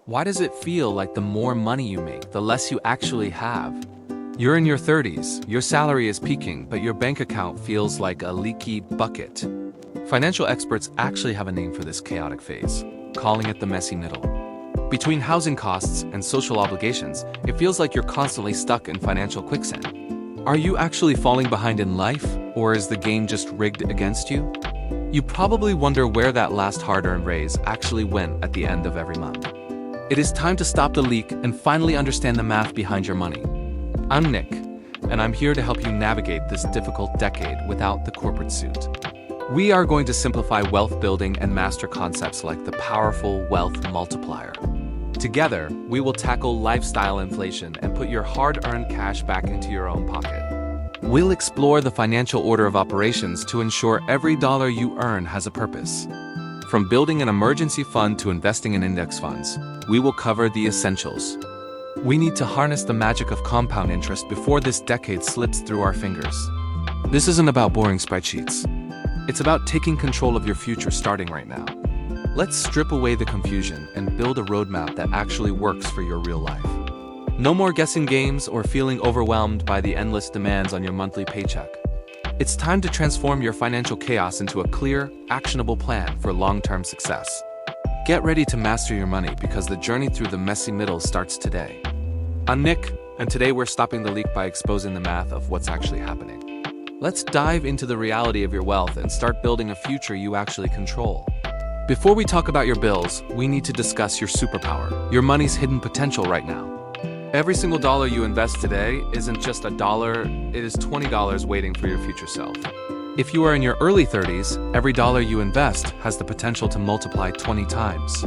Why does it feel like the more money you make, the less you actually have? You're in your 30s, your salary is peaking, but your bank account feels like a leaky bucket. Financial experts actually have a name for this chaotic phase, calling it the messy middle. Between housing costs and social obligations, it feels like you're constantly stuck in financial quicksand. Are you actually falling behind in life, or is the game just rigged against you? You probably wonder where that last hard-earned raise actually went at the end of every month. It is time to stop the leak and finally understand the math behind your money. I'm Nick, and I'm here to help you navigate this difficult decade without the corporate suit. We are going to simplify wealth building and master concepts like the powerful Wealth Multiplier. Together, we will tackle lifestyle inflation and put your hard-earned cash back into your own pocket. We'll explore the financial order of operations to ensure every dollar you earn has a purpose. From building an emergency fund to investing in index funds, we will cover the essentials. We need to harness the magic of compound interest before this decade slips through our fingers. This isn't about boring spreadsheets. It's about taking control of your future starting right now. Let's strip away the confusion and build a roadmap that actually works for your real life. No more guessing games or feeling overwhelmed by the endless demands on your monthly paycheck. It's time to transform your financial chaos into a clear, actionable plan for long-term success. Get ready to master your money because the journey through the messy middle starts today. I'm Nick, and today we're stopping the leak by exposing the math of what's actually happening. Let's dive into the reality of your wealth and start building a future you actually control. Before we talk about your bills, we need to discuss your superpower, your money's hidden potential right now. Every single dollar you invest today isn't just $1, it is $20 waiting for your future self. If you are in your early 30s, every dollar you invest has the potential to multiply 20 times.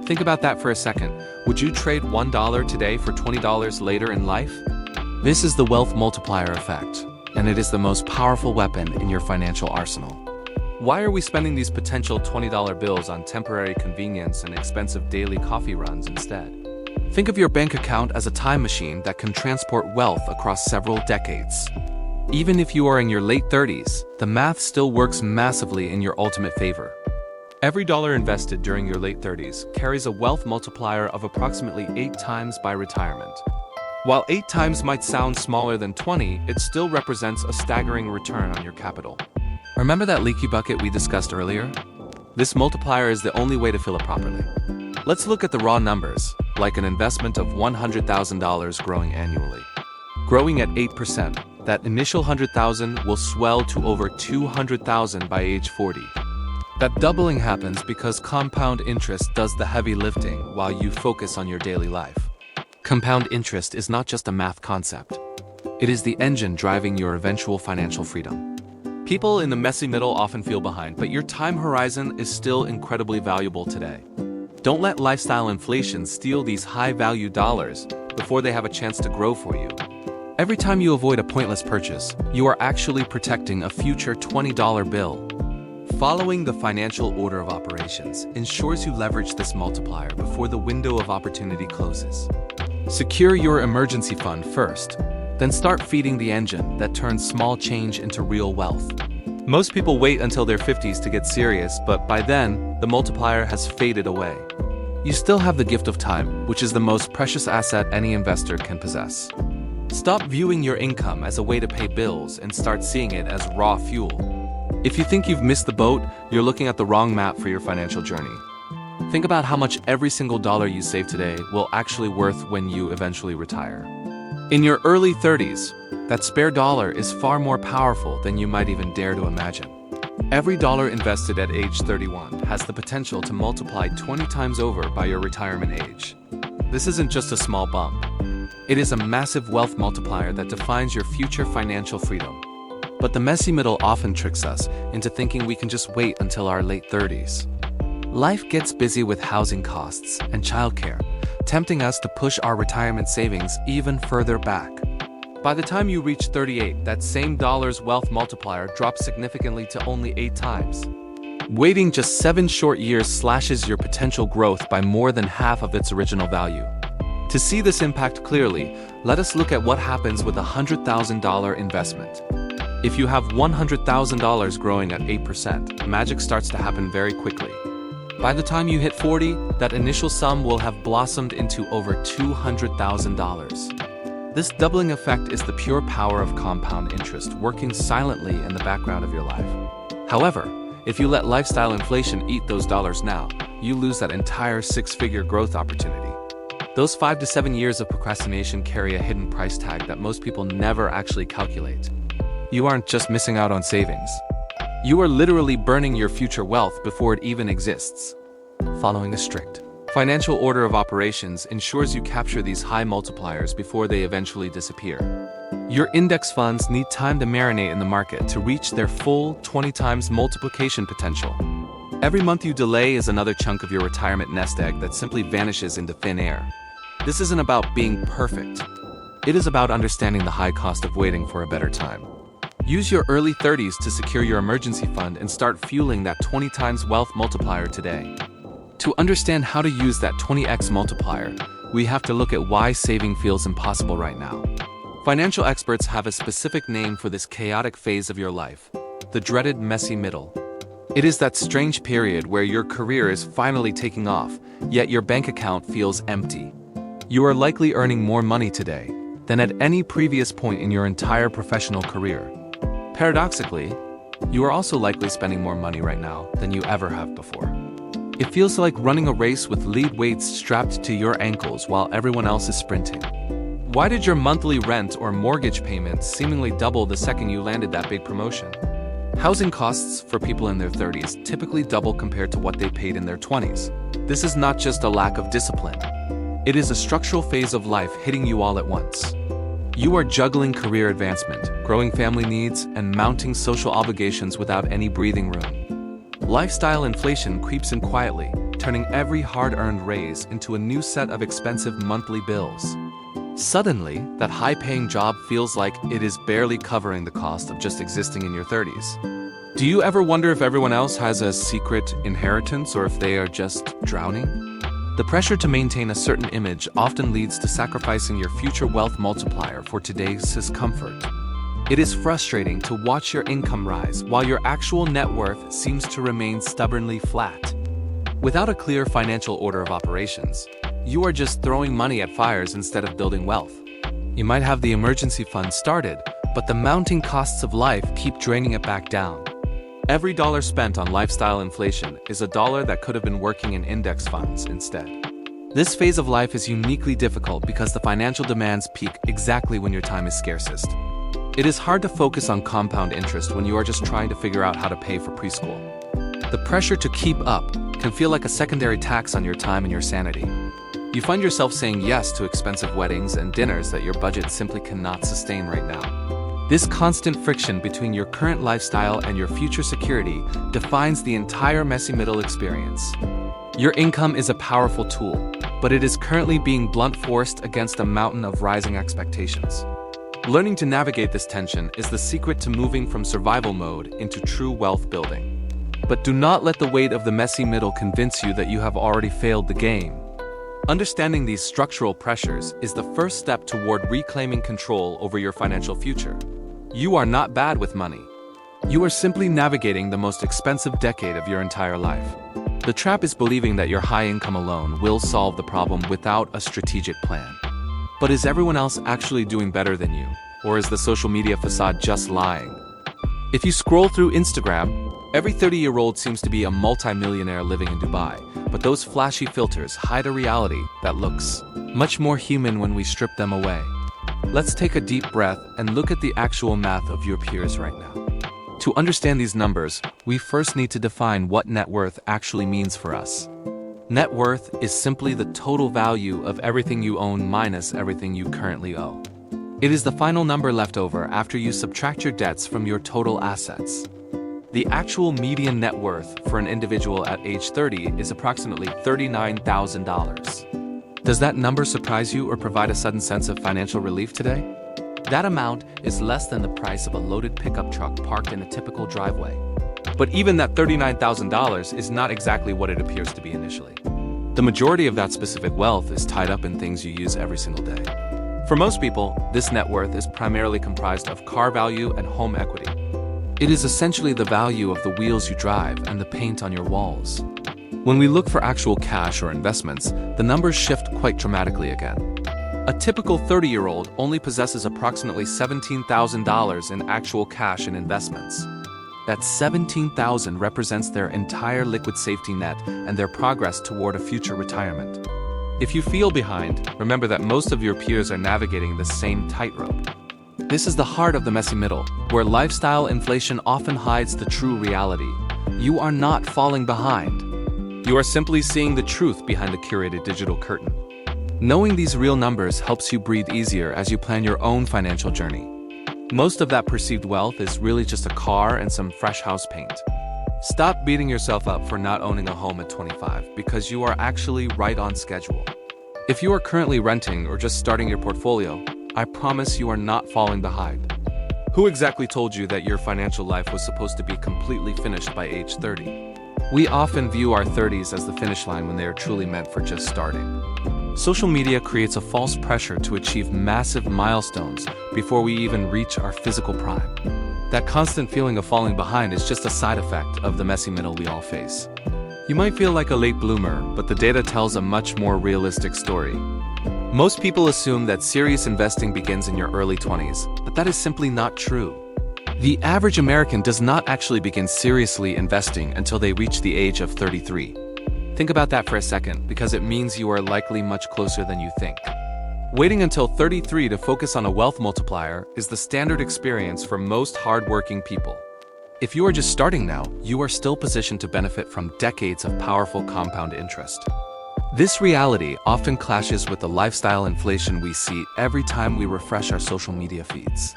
Think about that for a second. Would you trade $1 today for $20 later in life? This is the Wealth Multiplier effect, and it is the most powerful weapon in your financial arsenal. Why are we spending these potential $20 bills on temporary convenience and expensive daily coffee runs instead? Think of your bank account as a time machine that can transport wealth across several decades. Even if you are in your late 30s, the math still works massively in your ultimate favor. Every dollar invested during your late 30s carries a wealth multiplier of approximately 8 times by retirement. While 8 times might sound smaller than 20, it still represents a staggering return on your capital. Remember that leaky bucket we discussed earlier? This multiplier is the only way to fill it properly. Let's look at the raw numbers, like an investment of $100,000 growing annually. Growing at 8%, that initial $100,000 will swell to over $200,000 by age 40. That doubling happens because compound interest does the heavy lifting while you focus on your daily life. Compound interest is not just a math concept. It is the engine driving your eventual financial freedom. People in the messy middle often feel behind, but your time horizon is still incredibly valuable today. Don't let lifestyle inflation steal these high-value dollars before they have a chance to grow for you. Every time you avoid a pointless purchase, you are actually protecting a future $20 bill. Following the financial order of operations ensures you leverage this multiplier before the window of opportunity closes. Secure your emergency fund first, then start feeding the engine that turns small change into real wealth. Most people wait until their 50s to get serious, but by then, the multiplier has faded away. You still have the gift of time, which is the most precious asset any investor can possess. Stop viewing your income as a way to pay bills and start seeing it as raw fuel. If you think you've missed the boat, you're looking at the wrong map for your financial journey. Think about how much every single dollar you save today will actually worth when you eventually retire. In your early 30s, that spare dollar is far more powerful than you might even dare to imagine. Every dollar invested at age 31 has the potential to multiply 20 times over by your retirement age. This isn't just a small bump. It is a massive wealth multiplier that defines your future financial freedom. But the messy middle often tricks us into thinking we can just wait until our late 30s. Life gets busy with housing costs and childcare, tempting us to push our retirement savings even further back. By the time you reach 38, that same dollar's wealth multiplier drops significantly to only 8 times. Waiting just 7 short years slashes your potential growth by more than half of its original value. To see this impact clearly, let us look at what happens with a $100,000 investment. If you have $100,000 growing at 8%, magic starts to happen very quickly. By the time you hit 40, that initial sum will have blossomed into over $200,000. This doubling effect is the pure power of compound interest working silently in the background of your life. However, if you let lifestyle inflation eat those dollars now, you lose that entire six-figure growth opportunity. Those 5 to 7 years of procrastination carry a hidden price tag that most people never actually calculate. You aren't just missing out on savings. You are literally burning your future wealth before it even exists. Following a strict financial order of operations ensures you capture these high multipliers before they eventually disappear. Your index funds need time to marinate in the market to reach their full 20 times multiplication potential. Every month you delay is another chunk of your retirement nest egg that simply vanishes into thin air. This isn't about being perfect. It is about understanding the high cost of waiting for a better time. Use your early 30s to secure your emergency fund and start fueling that 20 times wealth multiplier today. To understand how to use that 20x multiplier, we have to look at why saving feels impossible right now. Financial experts have a specific name for this chaotic phase of your life: the dreaded messy middle. It is that strange period where your career is finally taking off, yet your bank account feels empty. You are likely earning more money today than at any previous point in your entire professional career. Paradoxically, you are also likely spending more money right now than you ever have before. It feels like running a race with lead weights strapped to your ankles while everyone else is sprinting. Why did your monthly rent or mortgage payments seemingly double the second you landed that big promotion? Housing costs for people in their 30s typically double compared to what they paid in their 20s. This is not just a lack of discipline. It is a structural phase of life hitting you all at once. You are juggling career advancement, growing family needs, and mounting social obligations without any breathing room. Lifestyle inflation creeps in quietly, turning every hard-earned raise into a new set of expensive monthly bills. Suddenly, that high-paying job feels like it is barely covering the cost of just existing in your 30s. Do you ever wonder if everyone else has a secret inheritance or if they are just drowning? The pressure to maintain a certain image often leads to sacrificing your future wealth multiplier for today's discomfort. It is frustrating to watch your income rise while your actual net worth seems to remain stubbornly flat. Without a clear financial order of operations, you are just throwing money at fires instead of building wealth. You might have the emergency fund started, but the mounting costs of life keep draining it back down. Every dollar spent on lifestyle inflation is a dollar that could have been working in index funds instead. This phase of life is uniquely difficult because the financial demands peak exactly when your time is scarcest. It is hard to focus on compound interest when you are just trying to figure out how to pay for preschool. The pressure to keep up can feel like a secondary tax on your time and your sanity. You find yourself saying yes to expensive weddings and dinners that your budget simply cannot sustain right now. This constant friction between your current lifestyle and your future security defines the entire messy middle experience. Your income is a powerful tool, but it is currently being blunt forced against a mountain of rising expectations. Learning to navigate this tension is the secret to moving from survival mode into true wealth building. But do not let the weight of the messy middle convince you that you have already failed the game. Understanding these structural pressures is the first step toward reclaiming control over your financial future. You are not bad with money. You are simply navigating the most expensive decade of your entire life. The trap is believing that your high income alone will solve the problem without a strategic plan. But is everyone else actually doing better than you? Or is the social media facade just lying? If you scroll through Instagram, every 30-year-old seems to be a multi-millionaire living in Dubai, but those flashy filters hide a reality that looks much more human when we strip them away. Let's take a deep breath and look at the actual math of your peers right now. To understand these numbers, we first need to define what net worth actually means for us. Net worth is simply the total value of everything you own minus everything you currently owe. It is the final number left over after you subtract your debts from your total assets. The actual median net worth for an individual at age 30 is approximately $39,000. Does that number surprise you or provide a sudden sense of financial relief today? That amount is less than the price of a loaded pickup truck parked in a typical driveway. But even that $39,000 is not exactly what it appears to be initially. The majority of that specific wealth is tied up in things you use every single day. For most people, this net worth is primarily comprised of car value and home equity. It is essentially the value of the wheels you drive and the paint on your walls. When we look for actual cash or investments, the numbers shift quite dramatically again. A typical 30-year-old only possesses approximately $17,000 in actual cash and investments. That $17,000 represents their entire liquid safety net and their progress toward a future retirement. If you feel behind, remember that most of your peers are navigating the same tightrope. This is the heart of the messy middle, where lifestyle inflation often hides the true reality. You are not falling behind. You are simply seeing the truth behind the curated digital curtain. Knowing these real numbers helps you breathe easier as you plan your own financial journey. Most of that perceived wealth is really just a car and some fresh house paint. Stop beating yourself up for not owning a home at 25 because you are actually right on schedule. If you are currently renting or just starting your portfolio, I promise you are not falling behind. Who exactly told you that your financial life was supposed to be completely finished by age 30? We often view our 30s as the finish line when they are truly meant for just starting. Social media creates a false pressure to achieve massive milestones before we even reach our physical prime. That constant feeling of falling behind is just a side effect of the messy middle we all face. You might feel like a late bloomer, but the data tells a much more realistic story. Most people assume that serious investing begins in your early 20s, but that is simply not true. The average American does not actually begin seriously investing until they reach the age of 33. Think about that for a second, because it means you are likely much closer than you think. Waiting until 33 to focus on a wealth multiplier is the standard experience for most hardworking people. If you are just starting now, you are still positioned to benefit from decades of powerful compound interest. This reality often clashes with the lifestyle inflation we see every time we refresh our social media feeds.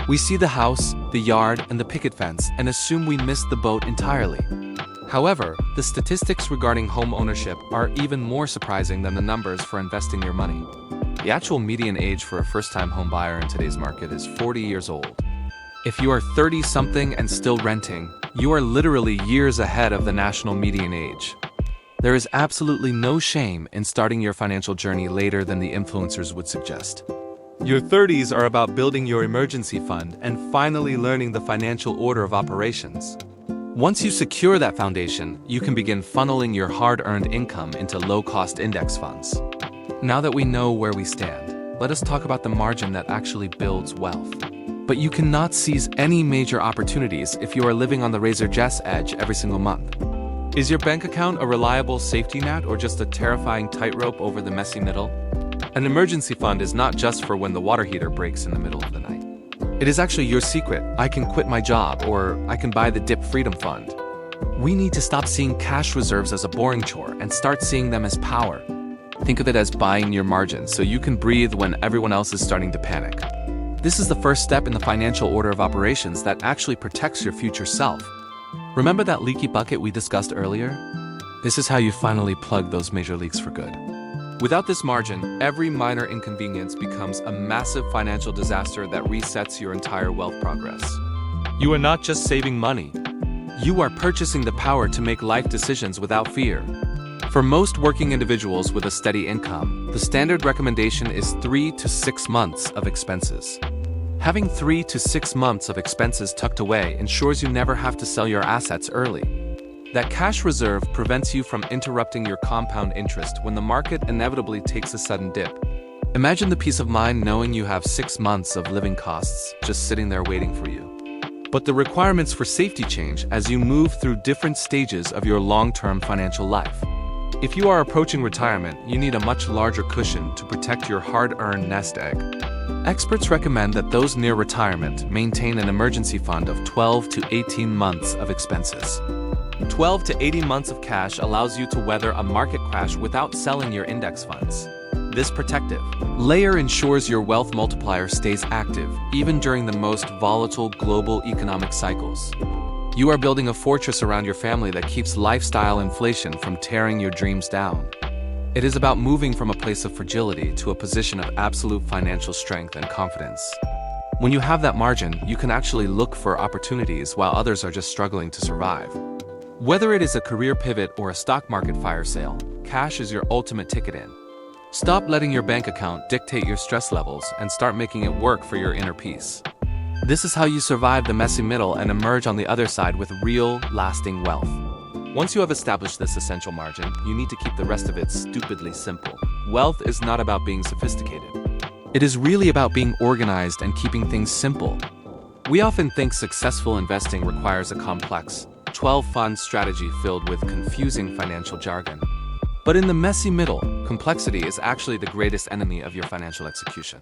We see the house, the yard, and the picket fence and assume we missed the boat entirely. However, the statistics regarding home ownership are even more surprising than the numbers for investing your money. The actual median age for a first-time home buyer in today's market is 40 years old. If you are 30-something and still renting, you are literally years ahead of the national median age. There is absolutely no shame in starting your financial journey later than the influencers would suggest. Your 30s are about building your emergency fund and finally learning the financial order of operations. Once you secure that foundation, you can begin funneling your hard-earned income into low-cost index funds. Now that we know where we stand, let us talk about the margin that actually builds wealth. But you cannot seize any major opportunities if you are living on the razor's edge every single month. Is your bank account a reliable safety net or just a terrifying tightrope over the messy middle? An emergency fund is not just for when the water heater breaks in the middle of the night. It is actually your secret. I can quit my job, or I can buy the Dip Freedom Fund. We need to stop seeing cash reserves as a boring chore and start seeing them as power. Think of it as buying your margin so you can breathe when everyone else is starting to panic. This is the first step in the financial order of operations that actually protects your future self. Remember that leaky bucket we discussed earlier? This is how you finally plug those major leaks for good. Without this margin, every minor inconvenience becomes a massive financial disaster that resets your entire wealth progress. You are not just saving money. You are purchasing the power to make life decisions without fear. For most working individuals with a steady income, the standard recommendation is 3 to 6 months of expenses. Having 3 to 6 months of expenses tucked away ensures you never have to sell your assets early. That cash reserve prevents you from interrupting your compound interest when the market inevitably takes a sudden dip. Imagine the peace of mind knowing you have 6 months of living costs just sitting there waiting for you. But the requirements for safety change as you move through different stages of your long-term financial life. If you are approaching retirement, you need a much larger cushion to protect your hard-earned nest egg. Experts recommend that those near retirement maintain an emergency fund of 12 to 18 months of expenses. 12 to 18 months of cash allows you to weather a market crash without selling your index funds. This protective layer ensures your wealth multiplier stays active even during the most volatile global economic cycles. You are building a fortress around your family that keeps lifestyle inflation from tearing your dreams down. It is about moving from a place of fragility to a position of absolute financial strength and confidence. When you have that margin, you can actually look for opportunities while others are just struggling to survive. Whether it is a career pivot or a stock market fire sale, cash is your ultimate ticket in. Stop letting your bank account dictate your stress levels and start making it work for your inner peace. This is how you survive the messy middle and emerge on the other side with real, lasting wealth. Once you have established this essential margin, you need to keep the rest of it stupidly simple. Wealth is not about being sophisticated. It is really about being organized and keeping things simple. We often think successful investing requires a complex, 12-fund strategy filled with confusing financial jargon. But in the messy middle, complexity is actually the greatest enemy of your financial execution.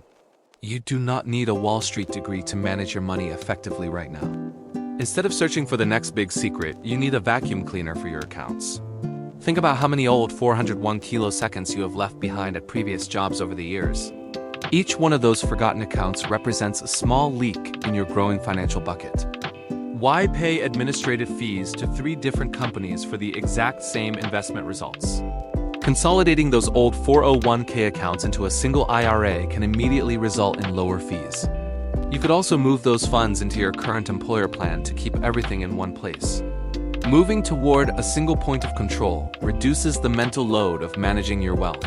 You do not need a Wall Street degree to manage your money effectively right now. Instead of searching for the next big secret, you need a vacuum cleaner for your accounts. Think about how many old 401 kiloseconds you have left behind at previous jobs over the years. Each one of those forgotten accounts represents a small leak in your growing financial bucket. Why pay administrative fees to 3 different companies for the exact same investment results? Consolidating those old 401k accounts into a single IRA can immediately result in lower fees. You could also move those funds into your current employer plan to keep everything in one place. Moving toward a single point of control reduces the mental load of managing your wealth.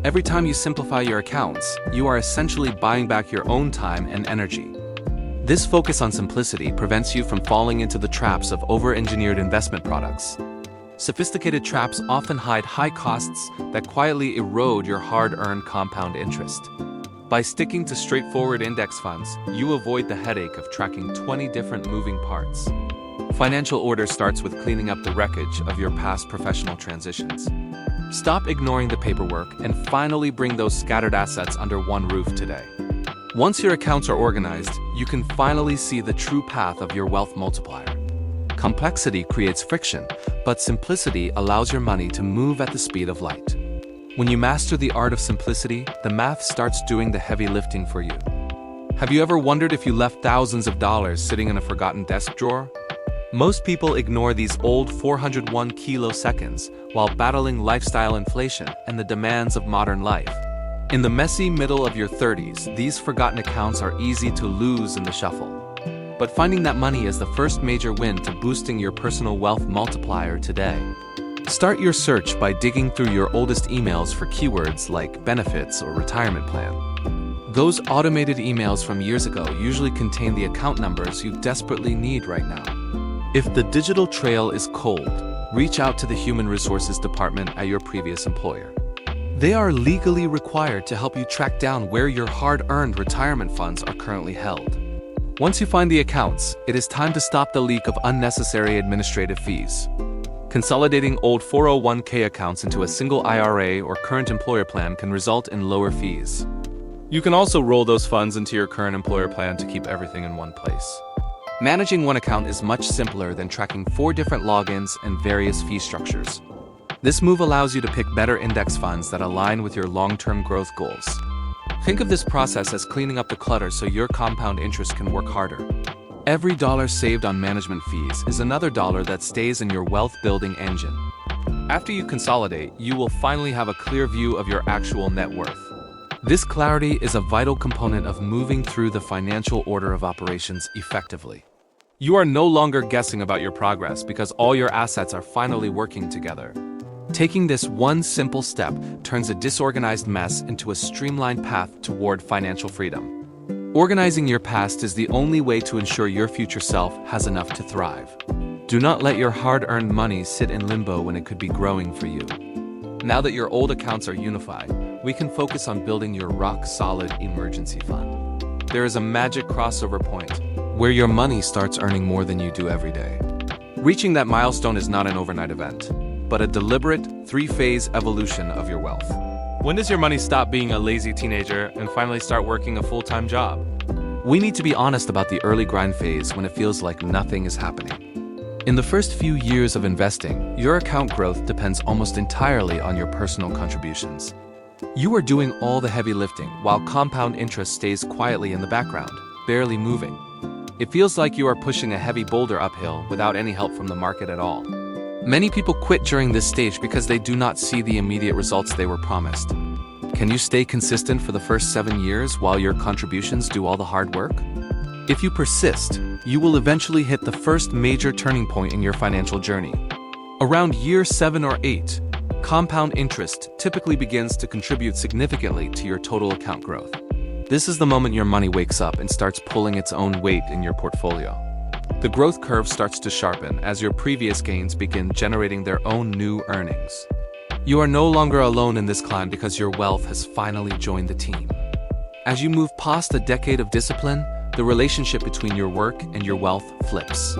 Every time you simplify your accounts, you are essentially buying back your own time and energy. This focus on simplicity prevents you from falling into the traps of over-engineered investment products. Sophisticated traps often hide high costs that quietly erode your hard-earned compound interest. By sticking to straightforward index funds, you avoid the headache of tracking 20 different moving parts. Financial order starts with cleaning up the wreckage of your past professional transitions. Stop ignoring the paperwork and finally bring those scattered assets under one roof today. Once your accounts are organized, you can finally see the true path of your wealth multiplier. Complexity creates friction, but simplicity allows your money to move at the speed of light. When you master the art of simplicity, the math starts doing the heavy lifting for you. Have you ever wondered if you left thousands of dollars sitting in a forgotten desk drawer? Most people ignore these old 401 kiloseconds while battling lifestyle inflation and the demands of modern life. In the messy middle of your 30s, these forgotten accounts are easy to lose in the shuffle. But finding that money is the first major win to boosting your personal wealth multiplier today. Start your search by digging through your oldest emails for keywords like benefits or retirement plan. Those automated emails from years ago usually contain the account numbers you desperately need right now. If the digital trail is cold, reach out to the Human Resources Department at your previous employer. They are legally required to help you track down where your hard-earned retirement funds are currently held. Once you find the accounts, it is time to stop the leak of unnecessary administrative fees. Consolidating old 401k accounts into a single IRA or current employer plan can result in lower fees. You can also roll those funds into your current employer plan to keep everything in one place. Managing one account is much simpler than tracking 4 different logins and various fee structures. This move allows you to pick better index funds that align with your long-term growth goals. Think of this process as cleaning up the clutter so your compound interest can work harder. Every dollar saved on management fees is another dollar that stays in your wealth-building engine. After you consolidate, you will finally have a clear view of your actual net worth. This clarity is a vital component of moving through the financial order of operations effectively. You are no longer guessing about your progress because all your assets are finally working together. Taking this one simple step turns a disorganized mess into a streamlined path toward financial freedom. Organizing your past is the only way to ensure your future self has enough to thrive. Do not let your hard-earned money sit in limbo when it could be growing for you. Now that your old accounts are unified, we can focus on building your rock-solid emergency fund. There is a magic crossover point where your money starts earning more than you do every day. Reaching that milestone is not an overnight event, but a deliberate, 3-phase evolution of your wealth. When does your money stop being a lazy teenager and finally start working a full-time job? We need to be honest about the early grind phase when it feels like nothing is happening. In the first few years of investing, your account growth depends almost entirely on your personal contributions. You are doing all the heavy lifting while compound interest stays quietly in the background, barely moving. It feels like you are pushing a heavy boulder uphill without any help from the market at all. Many people quit during this stage because they do not see the immediate results they were promised. Can you stay consistent for the first 7 years while your contributions do all the hard work? If you persist, you will eventually hit the first major turning point in your financial journey. Around year 7 or 8, compound interest typically begins to contribute significantly to your total account growth. This is the moment your money wakes up and starts pulling its own weight in your portfolio. The growth curve starts to sharpen as your previous gains begin generating their own new earnings. You are no longer alone in this climb because your wealth has finally joined the team. As you move past a decade of discipline, the relationship between your work and your wealth flips.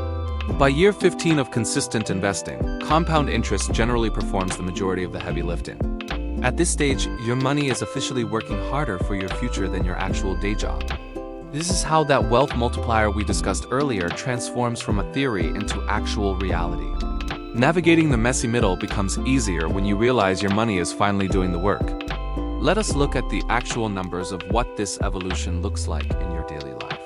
By year 15 of consistent investing, compound interest generally performs the majority of the heavy lifting. At this stage, your money is officially working harder for your future than your actual day job. This is how that wealth multiplier we discussed earlier transforms from a theory into actual reality. Navigating the messy middle becomes easier when you realize your money is finally doing the work. Let us look at the actual numbers of what this evolution looks like in your daily life.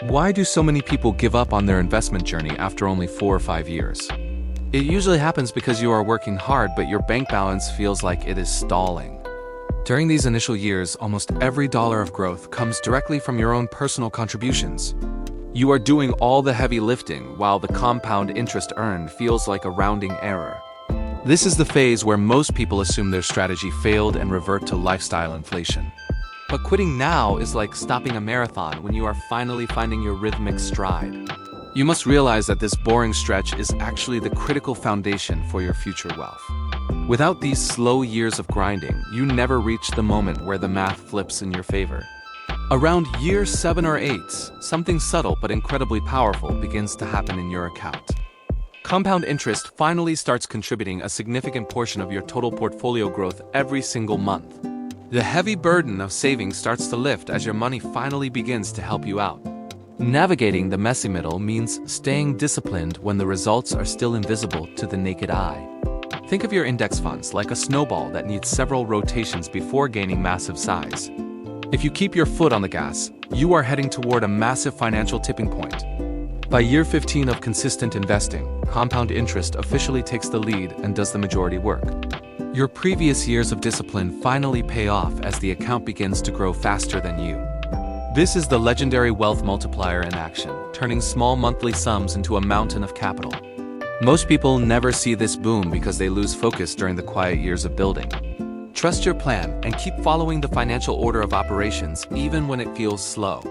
Why do so many people give up on their investment journey after only 4 or 5 years? It usually happens because you are working hard but your bank balance feels like it is stalling. During these initial years, almost every dollar of growth comes directly from your own personal contributions. You are doing all the heavy lifting while the compound interest earned feels like a rounding error. This is the phase where most people assume their strategy failed and revert to lifestyle inflation. But quitting now is like stopping a marathon when you are finally finding your rhythmic stride. You must realize that this boring stretch is actually the critical foundation for your future wealth. Without these slow years of grinding, you never reach the moment where the math flips in your favor. Around year 7 or 8, something subtle but incredibly powerful begins to happen in your account. Compound interest finally starts contributing a significant portion of your total portfolio growth every single month. The heavy burden of savings starts to lift as your money finally begins to help you out. Navigating the messy middle means staying disciplined when the results are still invisible to the naked eye. Think of your index funds like a snowball that needs several rotations before gaining massive size. If you keep your foot on the gas, you are heading toward a massive financial tipping point. By year 15 of consistent investing, compound interest officially takes the lead and does the majority work. Your previous years of discipline finally pay off as the account begins to grow faster than you. This is the legendary wealth multiplier in action, turning small monthly sums into a mountain of capital. Most people never see this boom because they lose focus during the quiet years of building. Trust your plan and keep following the financial order of operations even when it feels slow.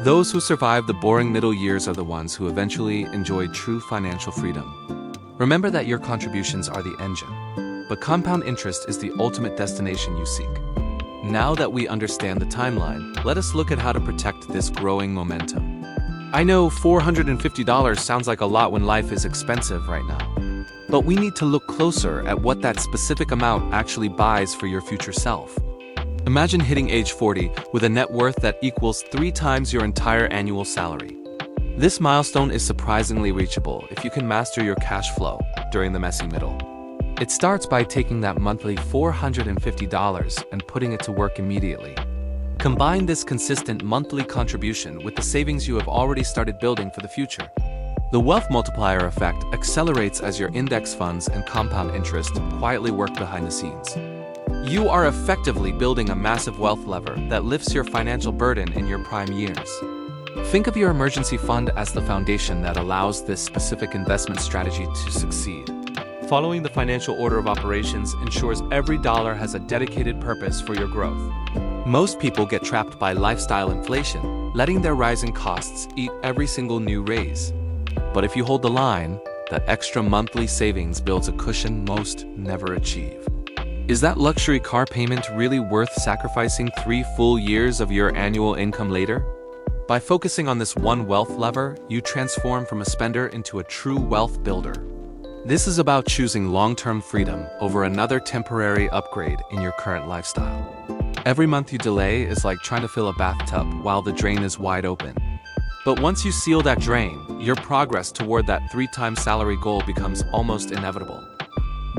Those who survive the boring middle years are the ones who eventually enjoy true financial freedom. Remember that your contributions are the engine, but compound interest is the ultimate destination you seek. Now that we understand the timeline, let us look at how to protect this growing momentum. I know $450 sounds like a lot when life is expensive right now, but we need to look closer at what that specific amount actually buys for your future self. Imagine hitting age 40 with a net worth that equals 3 times your entire annual salary. This milestone is surprisingly reachable if you can master your cash flow during the messy middle. It starts by taking that monthly $450 and putting it to work immediately. Combine this consistent monthly contribution with the savings you have already started building for the future. The wealth multiplier effect accelerates as your index funds and compound interest quietly work behind the scenes. You are effectively building a massive wealth lever that lifts your financial burden in your prime years. Think of your emergency fund as the foundation that allows this specific investment strategy to succeed. Following the financial order of operations ensures every dollar has a dedicated purpose for your growth. Most people get trapped by lifestyle inflation, letting their rising costs eat every single new raise. But if you hold the line, that extra monthly savings builds a cushion most never achieve. Is that luxury car payment really worth sacrificing 3 full years of your annual income later? By focusing on this one wealth lever, you transform from a spender into a true wealth builder. This is about choosing long-term freedom over another temporary upgrade in your current lifestyle. Every month you delay is like trying to fill a bathtub while the drain is wide open. But once you seal that drain, your progress toward that 3-time salary goal becomes almost inevitable.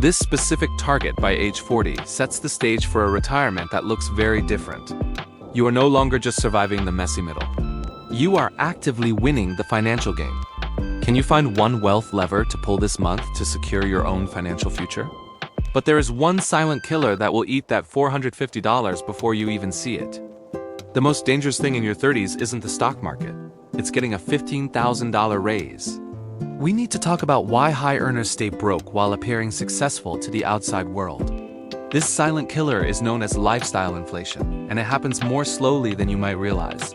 This specific target by age 40 sets the stage for a retirement that looks very different. You are no longer just surviving the messy middle. You are actively winning the financial game. Can you find one wealth lever to pull this month to secure your own financial future? But there is one silent killer that will eat that $450 before you even see it. The most dangerous thing in your 30s isn't the stock market. It's getting a $15,000 raise. We need to talk about why high earners stay broke while appearing successful to the outside world. This silent killer is known as lifestyle inflation, and it happens more slowly than you might realize.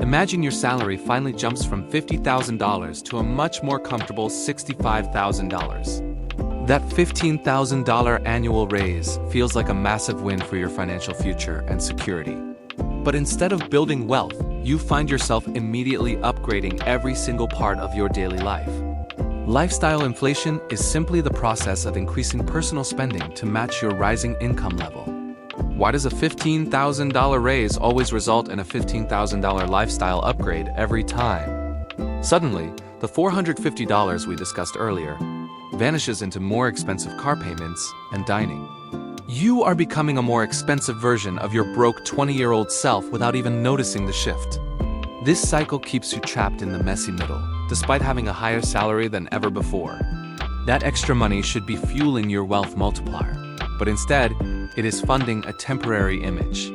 Imagine your salary finally jumps from $50,000 to a much more comfortable $65,000. That $15,000 annual raise feels like a massive win for your financial future and security. But instead of building wealth, you find yourself immediately upgrading every single part of your daily life. Lifestyle inflation is simply the process of increasing personal spending to match your rising income level. Why does a $15,000 raise always result in a $15,000 lifestyle upgrade every time? Suddenly, the $450 we discussed earlier vanishes into more expensive car payments and dining. You are becoming a more expensive version of your broke 20-year-old self without even noticing the shift. This cycle keeps you trapped in the messy middle, despite having a higher salary than ever before. That extra money should be fueling your wealth multiplier, but instead, it is funding a temporary image.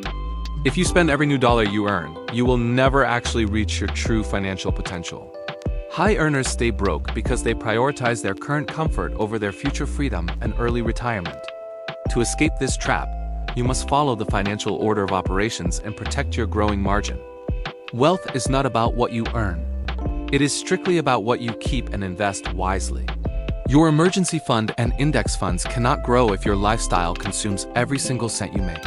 If you spend every new dollar you earn, you will never actually reach your true financial potential. High earners stay broke because they prioritize their current comfort over their future freedom and early retirement. To escape this trap, you must follow the financial order of operations and protect your growing margin. Wealth is not about what you earn. It is strictly about what you keep and invest wisely. Your emergency fund and index funds cannot grow if your lifestyle consumes every single cent you make.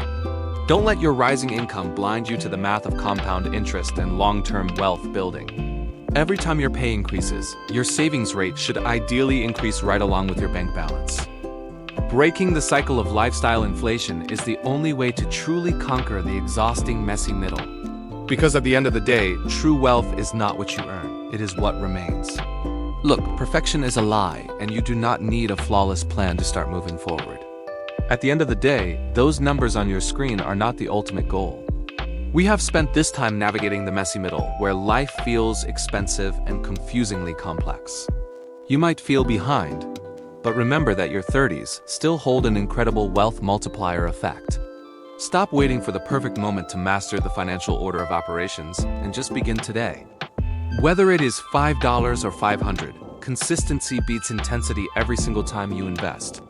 Don't let your rising income blind you to the math of compound interest and long-term wealth building. Every time your pay increases, your savings rate should ideally increase right along with your bank balance. Breaking the cycle of lifestyle inflation is the only way to truly conquer the exhausting messy middle. Because at the end of the day, true wealth is not what you earn, it is what remains. Look, perfection is a lie, and you do not need a flawless plan to start moving forward. At the end of the day, those numbers on your screen are not the ultimate goal. We have spent this time navigating the messy middle, where life feels expensive and confusingly complex. You might feel behind, but remember that your 30s still hold an incredible wealth multiplier effect. Stop waiting for the perfect moment to master the financial order of operations and just begin today. Whether it is $5 or $500, consistency beats intensity every single time you invest.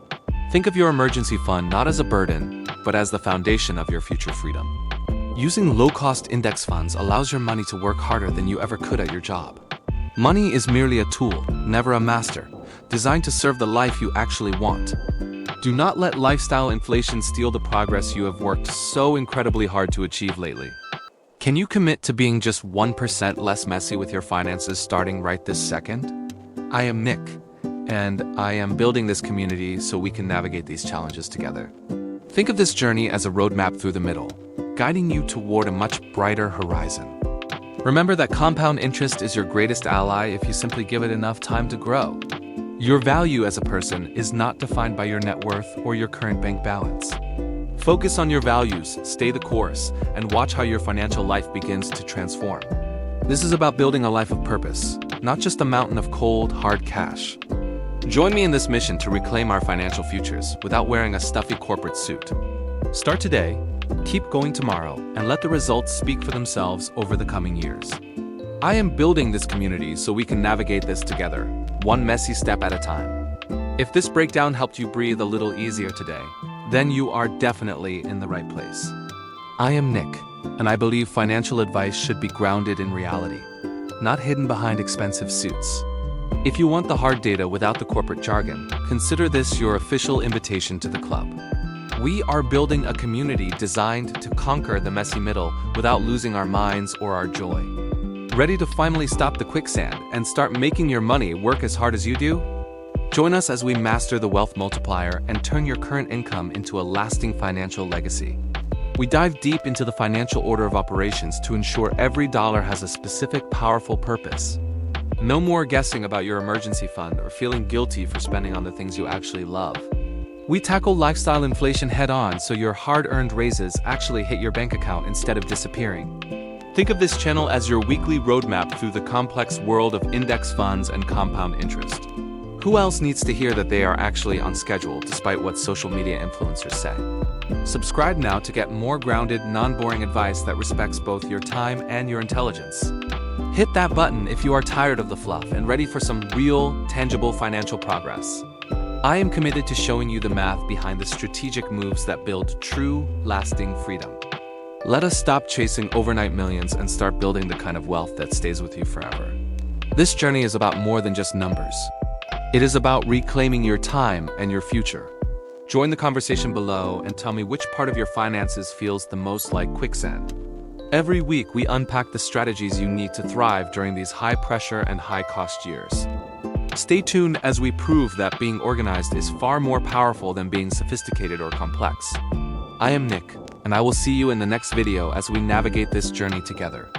Think of your emergency fund not as a burden, but as the foundation of your future freedom. Using low-cost index funds allows your money to work harder than you ever could at your job. Money is merely a tool, never a master, designed to serve the life you actually want. Do not let lifestyle inflation steal the progress you have worked so incredibly hard to achieve lately. Can you commit to being just 1% less messy with your finances starting right this second? I am Nick, and I am building this community so we can navigate these challenges together. Think of this journey as a roadmap through the middle, guiding you toward a much brighter horizon. Remember that compound interest is your greatest ally if you simply give it enough time to grow. Your value as a person is not defined by your net worth or your current bank balance. Focus on your values, stay the course, and watch how your financial life begins to transform. This is about building a life of purpose, not just a mountain of cold, hard cash. Join me in this mission to reclaim our financial futures without wearing a stuffy corporate suit. Start today, keep going tomorrow, and let the results speak for themselves over the coming years. I am building this community so we can navigate this together, one messy step at a time. If this breakdown helped you breathe a little easier today, then you are definitely in the right place. I am Nick, and I believe financial advice should be grounded in reality, not hidden behind expensive suits. If you want the hard data without the corporate jargon, consider this your official invitation to the club. We are building a community designed to conquer the messy middle without losing our minds or our joy. Ready to finally stop the quicksand and start making your money work as hard as you do? Join us as we master the wealth multiplier and turn your current income into a lasting financial legacy. We dive deep into the financial order of operations to ensure every dollar has a specific, powerful purpose. No more guessing about your emergency fund or feeling guilty for spending on the things you actually love. We tackle lifestyle inflation head-on so your hard-earned raises actually hit your bank account instead of disappearing. Think of this channel as your weekly roadmap through the complex world of index funds and compound interest. Who else needs to hear that they are actually on schedule despite what social media influencers say? Subscribe now to get more grounded, non-boring advice that respects both your time and your intelligence. Hit that button if you are tired of the fluff and ready for some real, tangible financial progress. I am committed to showing you the math behind the strategic moves that build true, lasting freedom. Let us stop chasing overnight millions and start building the kind of wealth that stays with you forever. This journey is about more than just numbers. It is about reclaiming your time and your future. Join the conversation below and tell me which part of your finances feels the most like quicksand. Every week, we unpack the strategies you need to thrive during these high-pressure and high-cost years. Stay tuned as we prove that being organized is far more powerful than being sophisticated or complex. I am Nick, and I will see you in the next video as we navigate this journey together.